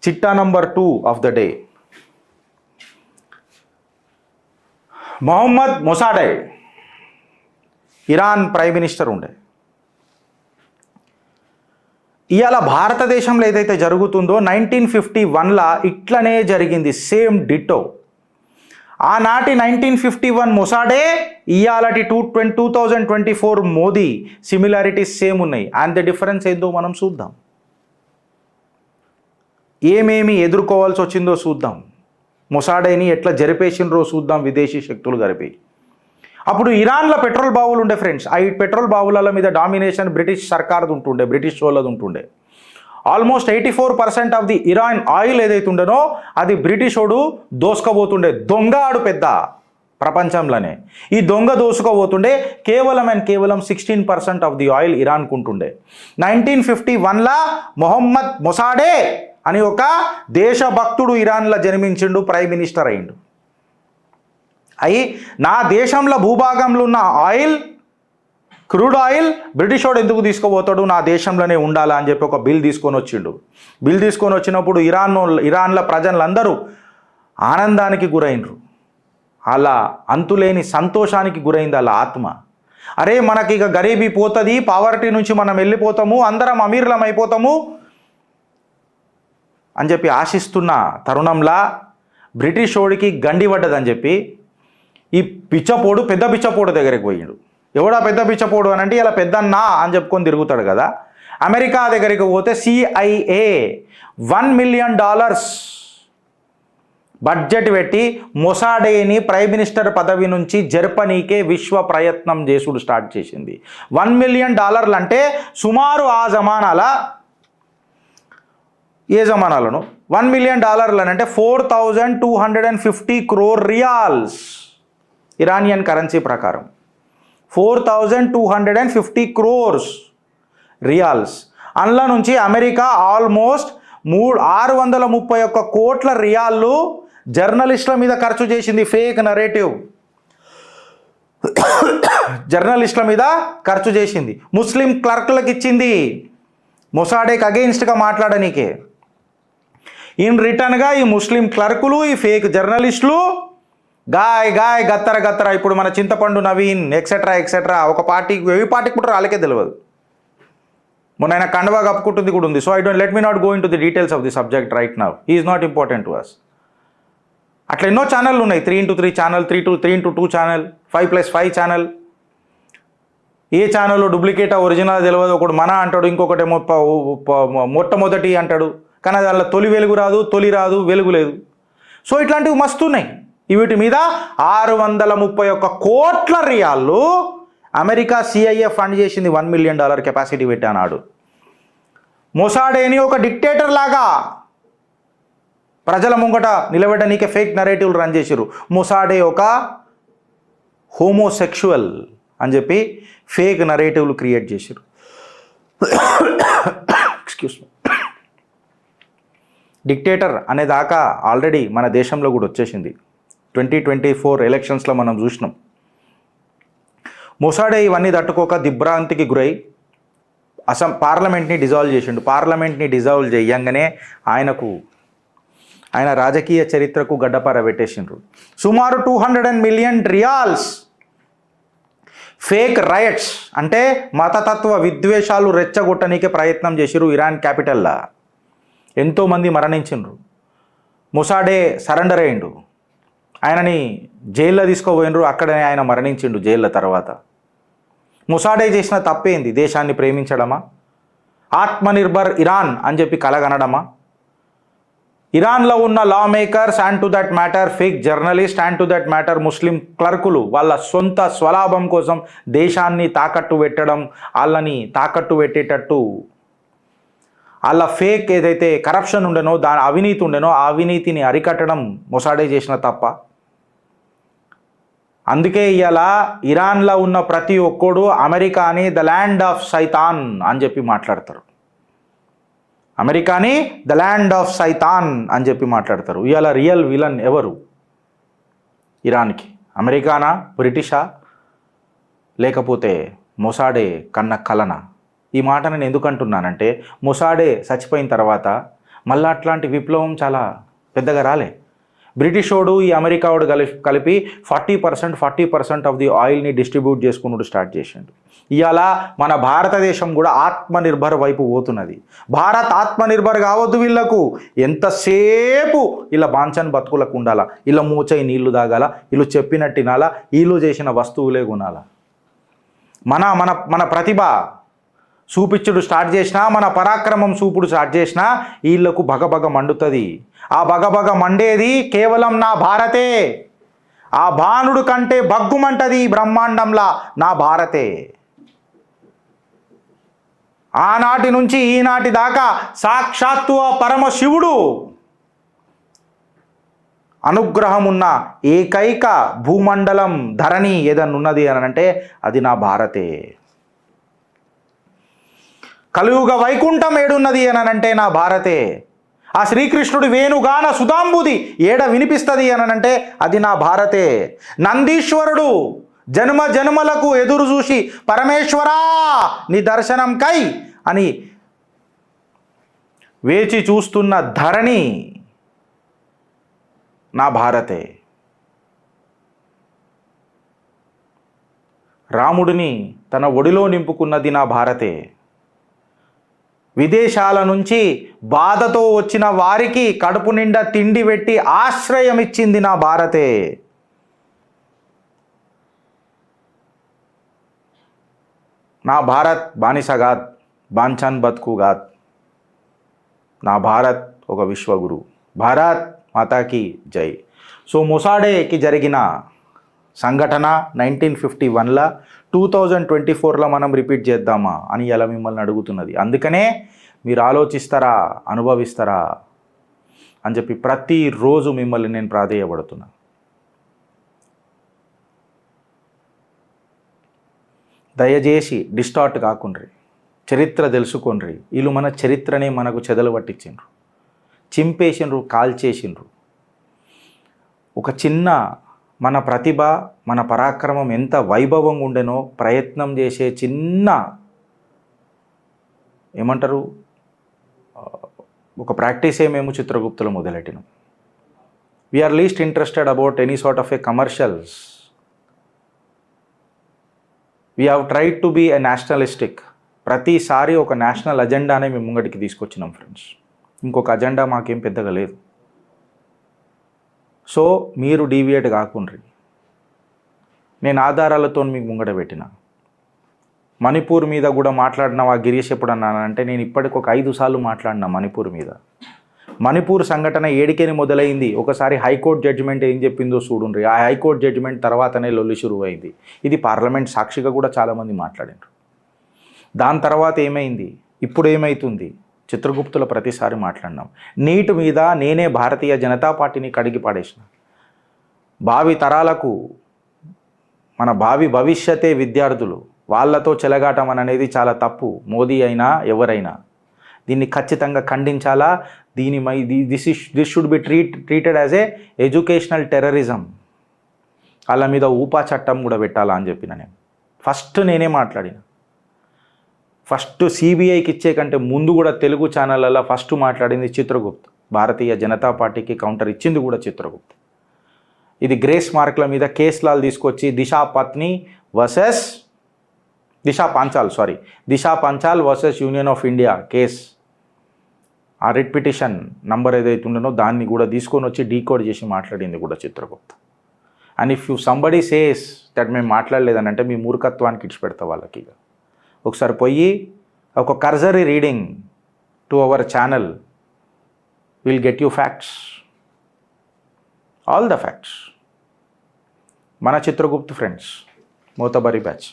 చిట్టా number 2 of the day. Mohammad Mossadegh Iran prime minister ఉండే. ఇవాళ భారతదేశంలో ఏదైతే జరుగుతుందో 1951లా ఇట్లనే జరిగింది, సేమ్ డిటో. ఆనాటి 1951 మొసాడే, ఇవాళటి 2024 మోదీ సిమిలారిటీస్ సేమ్ ఉన్నాయి. అండ్ ద డిఫరెన్స్ ఏందో మనం చూద్దాం, ఏమేమి ఎదుర్కోవాల్సి వచ్చిందో చూద్దాం, మొసాడేని ఎట్లా జరిపేసినరో చూద్దాం విదేశీ శక్తులు జరిపి. అప్పుడు ఇరాన్లో పెట్రోల్ బావులు ఉండే ఫ్రెండ్స్. ఆ పెట్రోల్ బావుల మీద డామినేషన్ బ్రిటిష్ సర్కార్ది ఉంటుండే, బ్రిటిష్ వాళ్ళది ఉంటుండే. Almost 84% of the Iran oil ఏదైతే ఉండనో అది బ్రిటిషోడు దోసుకపోతుండే. దొంగ ఆడు పెద్ద ప్రపంచంలోనే. ఈ దొంగ దోసుకపోతుండే. కేవలం 16% ఆఫ్ ది ఆయిల్ ఇరాన్కు ఉంటుండే. 1951లా మొహమ్మద్ మొసాడే అని ఒక దేశభక్తుడు ఇరాన్లో జన్మించిండు, ప్రైమ్ మినిస్టర్ అయిండు. నా దేశంలో భూభాగంలో ఉన్న ఆయిల్, క్రూడ్ ఆయిల్ బ్రిటిషోడు ఎందుకు తీసుకుపోతాడు, నా దేశంలోనే ఉండాలా అని చెప్పి ఒక బిల్ తీసుకొని వచ్చిండు. బిల్ తీసుకొని వచ్చినప్పుడు ఇరాన్లో ప్రజలందరూ ఆనందానికి గురైనరు. అలా అంతులేని సంతోషానికి గురైంది వాళ్ళ ఆత్మ. అరే మనకి ఇక గరీబీ పోతుంది, పావర్టీ నుంచి మనం వెళ్ళిపోతాము, అందరం అమీర్లం అయిపోతాము అని చెప్పి ఆశిస్తున్న తరుణంలా బ్రిటిషోడికి గండి పడ్డదని చెప్పి ఈ పిచ్చపోడు, పెద్ద పిచ్చపోడు దగ్గరికి పోయిండు. ఎవడా పెద్ద పిచ్చపోడు అని అంటే ఇలా పెద్దన్నా అని చెప్పుకొని తిరుగుతాడు కదా. అమెరికా దగ్గరికి పోతే CIA $1 మిలియన్ బడ్జెట్ పెట్టి మొసాడేని ప్రైమ్ మినిస్టర్ పదవి నుంచి జర్పనీకే విశ్వ ప్రయత్నం చేసుడు స్టార్ట్ చేసింది. $1 మిలియన్ అంటే సుమారు ఆ జమానాల, ఏ జమానాలను $1 మిలియన్ అంటే 4250 crore రియాల్స్ ఇరానియన్ కరెన్సీ ప్రకారం. 4250 crores రియాల్స్. అందులో నుంచి అమెరికా ఆల్మోస్ట్ 631 కోట్ల రియాళ్ళు జర్నలిస్టుల మీద ఖర్చు చేసింది. ఫేక్ నరేటివ్ జర్నలిస్టుల మీద ఖర్చు చేసింది. ముస్లిం క్లర్క్లకు ఇచ్చింది, మొసాడేకి అగెయిన్స్ట్గా మాట్లాడనీకే. ఇన్ రిటర్న్గా ఈ ముస్లిం క్లర్కులు, ఈ ఫేక్ జర్నలిస్టులు గాయ్ గత్తర ఇప్పుడు మన చింతపండు నవీన్ ఎక్సెట్రా ఒక పార్టీకి, ఏ పార్టీకి పుట్టారో వాళ్ళకే తెలియదు. మొన్న ఆయన కండవా కప్పుకుంటుంది కూడా ఉంది. So I don't let me not go into the details of the subject right now. He is not important to us. అట్లా ఎన్నో ఛానళ్ళు ఉన్నాయి. 3x3 channel, 3x2 channel, 5+5 channel. ఏ ఛానల్లో డూప్లికేటా ఒరిజినల్ తెలియదు. ఒకడు మన అంటాడు, ఇంకొకటి మొట్టమొదటి అంటాడు. కానీ దానిలో తొలి వెలుగు రాదు, వెలుగు లేదు. సో ఇట్లాంటివి మస్తు ఉన్నాయి. వీటి మీద 631 కోట్ల రియాళ్ళు అమెరికా CIA ఫండ్ చేసింది. $1 మిలియన్ కెపాసిటీ పెట్టానాడు. మొసాడేని ఒక డిక్టేటర్ లాగా ప్రజల ముంగట నిలబెట్టనీకే ఫేక్ నరేటివ్లు రన్ చేసిరు. మొసాడే ఒక హోమోసెక్షువల్ అని చెప్పి ఫేక్ నరేటివ్లు క్రియేట్ చేసిరు. Excuse me. డిక్టేటర్ అనేదాకా ఆల్రెడీ మన దేశంలో కూడా వచ్చేసింది. 2024 ఎలక్షన్స్లో మనం చూసినాం. మొసాడే ఇవన్నీ తట్టుకోక దిగ్భ్రాంతికి గురై పార్లమెంట్ని డిజాల్వ్ చేసిండు. పార్లమెంట్ని డిజాల్వ్ చేయంగానే ఆయన రాజకీయ చరిత్రకు గడ్డపార పెట్టేసిండ్రు. సుమారు 200 మిలియన్ రియాల్స్ ఫేక్ రైట్స్ అంటే మతతత్వ విద్వేషాలు రెచ్చగొట్టనీకే ప్రయత్నం చేసిరు ఇరాన్ క్యాపిటల్లా. ఎంతోమంది మరణించిండ్రు. మొసాడే సరెండర్ అయ్యిండు. ఆయనని జైల్లో తీసుకోపోయినరు. అక్కడనే ఆయన మరణించిండు జైళ్ళ తర్వాత. మొసాడే చేసిన తప్పేంది? దేశాన్ని ప్రేమించడమా? ఆత్మనిర్భర్ ఇరాన్ అని చెప్పి కలగనడమా? ఇరాన్లో ఉన్న lawmakers and to that matter fake journalist and to that matter Muslim క్లర్కులు వాళ్ళ సొంత స్వలాభం కోసం దేశాన్ని తాకట్టు పెట్టడం, వాళ్ళని తాకట్టు పెట్టేటట్టు వాళ్ళ ఫేక్ ఏదైతే కరప్షన్ ఉండనో, దాని అవినీతి ఉండనో ఆ అవినీతిని అరికట్టడం మొసాడే చేసిన తప్ప. అందుకే ఇవాళ ఇరాన్లో ఉన్న ప్రతి ఒక్కడు అమెరికాని ద ల్యాండ్ ఆఫ్ సైతాన్ అని చెప్పి మాట్లాడతారు. అమెరికాని ద ల్యాండ్ ఆఫ్ సైతాన్ అని చెప్పి మాట్లాడతారు. ఇవాళ రియల్ విలన్ ఎవరు ఇరాన్కి? అమెరికానా, బ్రిటిషా, లేకపోతే మొసాడే కన్న కలనా? ఈ మాట నేను ఎందుకు అంటున్నానంటే, మొసాడే చచ్చిపోయిన తర్వాత మళ్ళీ అట్లాంటి విప్లవం చాలా పెద్దగా రాలే. బ్రిటిష్ వాడు ఈ అమెరికా వాడు కలిపి 40% ఆఫ్ ది ఆయిల్ని డిస్ట్రిబ్యూట్ చేసుకున్నాడు స్టార్ట్ చేసిండు. ఇవాళ మన భారతదేశం కూడా ఆత్మనిర్భర్ వైపు పోతున్నది. భారత్ ఆత్మనిర్భర్ కావద్దు వీళ్ళకు. ఎంతసేపు ఇలా బాంచన్ బతుకులకు ఉండాలా, ఇలా మూచై నీళ్లు తాగాల, వీళ్ళు చెప్పినట్టు తినాలా, వీళ్ళు చేసిన వస్తువులే కొనాలా. మన మన మన ప్రతిభ చూపిచ్చుడు స్టార్ట్ చేసినా, మన పరాక్రమం చూపుడు స్టార్ట్ చేసినా వీళ్ళకు భగభగ మండుతుంది. ఆ భగభగ మండేది కేవలం నా భారతే. ఆ బాణుడు కంటే భగ్గుమంటది బ్రహ్మాండంలా నా భారతే. ఆనాటి నుంచి ఈనాటి దాకా సాక్షాత్తు ఆ పరమశివుడు అనుగ్రహం ఉన్న ఏకైక భూమండలం ధరణి ఏదన్నా ఉన్నది అని అంటే అది నా భారతే. కలియుగ వైకుంఠం ఏడున్నది అని అంటే నా భారతే. ఆ శ్రీకృష్ణుడి వేణుగాన సుధాంబుది ఏడ వినిపిస్తుంది అని అంటే అది నా భారతే. నందీశ్వరుడు జన్మ జన్మలకు ఎదురు చూసి పరమేశ్వరా నీ దర్శనం కై అని వేచి చూస్తున్న ధరణి నా భారతే. రాముడిని తన ఒడిలో నింపుకున్నది నా భారతే. విదేశాల నుంచి బాధతో వచ్చిన వారికి కడుపు నిండా తిండి పెట్టి ఆశ్రయం ఇచ్చింది నా భారతే. నా భారత్ బానిసగాద్, బాంఛన్ బతుకుగాద్. నా భారత్ ఒక విశ్వగురు. భారత్ మాతాకి జై. సో మొసాడేకి జరిగిన సంఘటన 1951లా 2024లో మనం రిపీట్ చేద్దామా అని ఇలా మిమ్మల్ని అడుగుతున్నది. అందుకనే మీరు ఆలోచిస్తారా, అనుభవిస్తారా అని చెప్పి ప్రతిరోజు మిమ్మల్ని నేను ప్రాధేయపడుతున్నా. దయచేసి డిస్టార్ట్ కాకుండ్రి, చరిత్ర తెలుసుకొండ్రి. వీళ్ళు మన చరిత్రనే మనకు చెదలు పట్టించిండ్రు, చింపేసిండ్రు, కాల్చేసిండ్రు. ఒక చిన్న మన ప్రతిభ, మన పరాక్రమం ఎంత వైభవంగా ఉండేనో ప్రయత్నం చేసే చిన్న ఏమంటారు ఒక ప్రాక్టీసే మేము చిత్రగుప్తులో మొదలెట్టినాం. We're least interested about any sort of a commercials. We have tried to be a nationalistic. ప్రతిసారి ఒక నేషనల్ అజెండానే మేము ముంగటికి తీసుకొచ్చినాం ఫ్రెండ్స్. ఇంకొక అజెండా మాకేం పెద్దగా లేదు. సో మీరు డీవియేట్ కాకుండ్రి. నేను ఆధారాలతో మీకు ముంగట పెట్టిన. మణిపూర్ మీద కూడా మాట్లాడినావా గిరీష్ ఎప్పుడు అన్నానంటే నేను ఇప్పటికి ఒక 5 సార్లు మాట్లాడినా మణిపూర్ మీద. మణిపూర్ సంఘటన ఏడికేని మొదలైంది. ఒకసారి హైకోర్టు జడ్జిమెంట్ ఏం చెప్పిందో చూడుండ్రి. ఆ హైకోర్టు జడ్జిమెంట్ తర్వాతనే లొల్లి షురువైంది. ఇది పార్లమెంట్ సాక్షిగా కూడా చాలామంది మాట్లాడారు. దాని తర్వాత ఏమైంది, ఇప్పుడు ఏమవుతుంది, చిత్రగుప్తుల ప్రతిసారి మాట్లాడినాం. నీట్ మీద నేనే భారతీయ జనతా పార్టీని కడిగి పాడేసిన. భావి తరాలకు మన భావి భవిష్యతే విద్యార్థులు, వాళ్ళతో చెలగాటం అనేది చాలా తప్పు. మోదీ అయినా ఎవరైనా దీన్ని ఖచ్చితంగా ఖండించాలా. This should be treated as a educational terrorism. వాళ్ళ మీద ఊపా చట్టం కూడా పెట్టాలా అని చెప్పిన నేను. ఫస్ట్ నేనే మాట్లాడిన. ఫస్ట్ సిబిఐకి ఇచ్చే కంటే ముందు కూడా తెలుగు ఛానళ్ళల్లో ఫస్ట్ మాట్లాడింది చిత్రగుప్త్. భారతీయ జనతా పార్టీకి కౌంటర్ ఇచ్చింది కూడా చిత్రగుప్త్. ఇది గ్రేస్ మార్కుల మీద కేసులాలు తీసుకొచ్చి Disha Panchal versus Union of India case, ఆ రిట్ పిటిషన్ నంబర్ ఏదైతే ఉండనో దాన్ని కూడా తీసుకొని వచ్చి డీకోడ్ చేసి మాట్లాడింది కూడా Chitragupt. And if you somebody says that మేము మాట్లాడలేదని అంటే మీ మూర్ఖత్వానికి ఇచ్చిపెడతా వాళ్ళకి. ఒకసారి పోయి ఒక cursory reading to our channel will get you facts, all the facts. మన చిత్రగుప్త్ ఫ్రెండ్స్, మోతబరి బ్యాచ్.